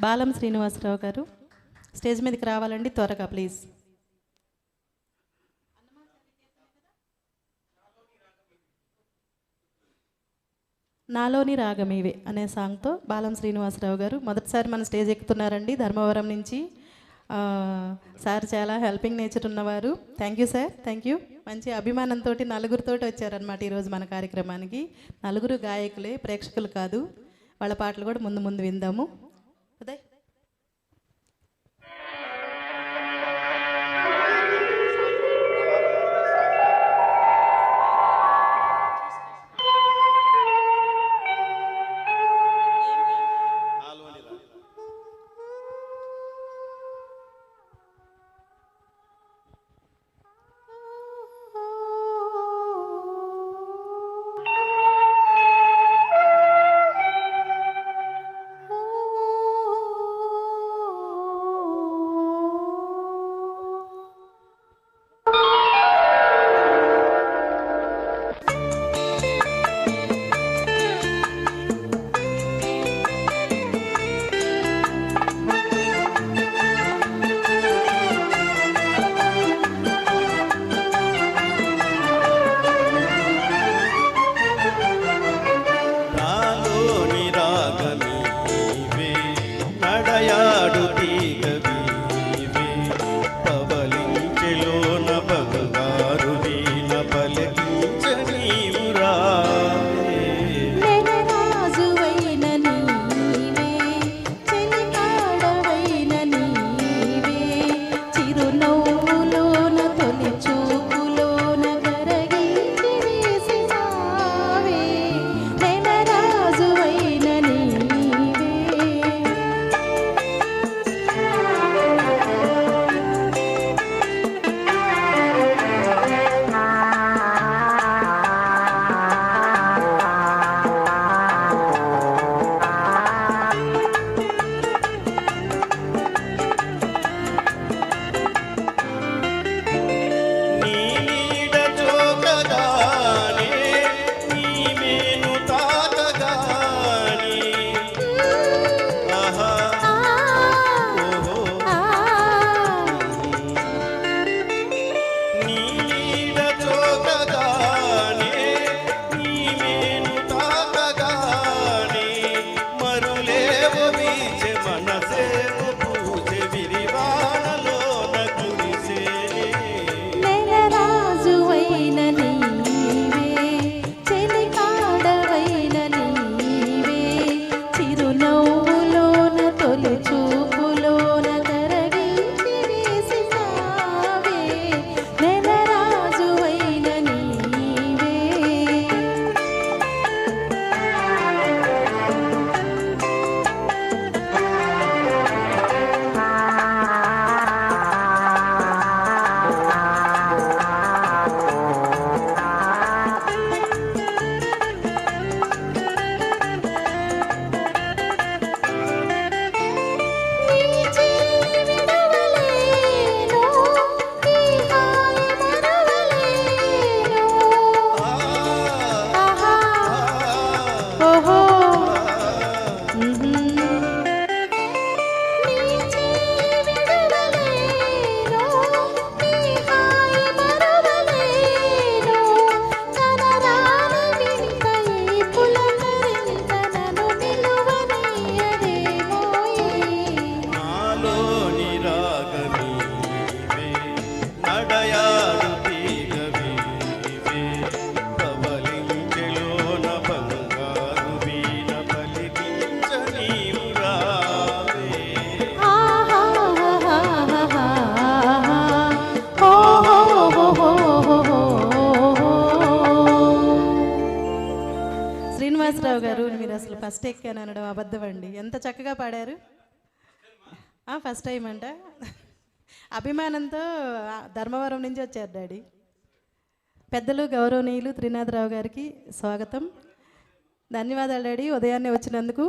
బాలం శ్రీనివాసరావు గారు స్టేజ్ మీదకి రావాలండి త్వరగా ప్లీజ్. నాలోని రాగమీవే అనే సాంగ్తో బాలం శ్రీనివాసరావు గారు మొదటిసారి మన స్టేజ్ ఎక్కుతున్నారండి ధర్మవరం నుంచి. సార్ చాలా హెల్పింగ్ నేచర్ ఉన్నవారు. Thank you sir, thank you. మంచి అభిమానంతో నలుగురితోటి వచ్చారనమాట ఈరోజు మన కార్యక్రమానికి. నలుగురు గాయకులే, ప్రేక్షకులు కాదు. వాళ్ళ పాటలు కూడా ముందు ముందు విందాము. ఉదయ్ శ్రీనివాసరావు గారు, మీరు అసలు ఫస్ట్ ఎక్కాను అనడం అబద్ధం అండి. ఎంత చక్కగా పాడారు. ఫస్ట్ టైం అంట. అభిమానంతో ధర్మవరం నుంచి వచ్చారు డాడీ. పెద్దలు గౌరవనీయులు త్రినాథరావు గారికి స్వాగతం. ధన్యవాదాలు డాడీ ఉదయాన్నే వచ్చినందుకు.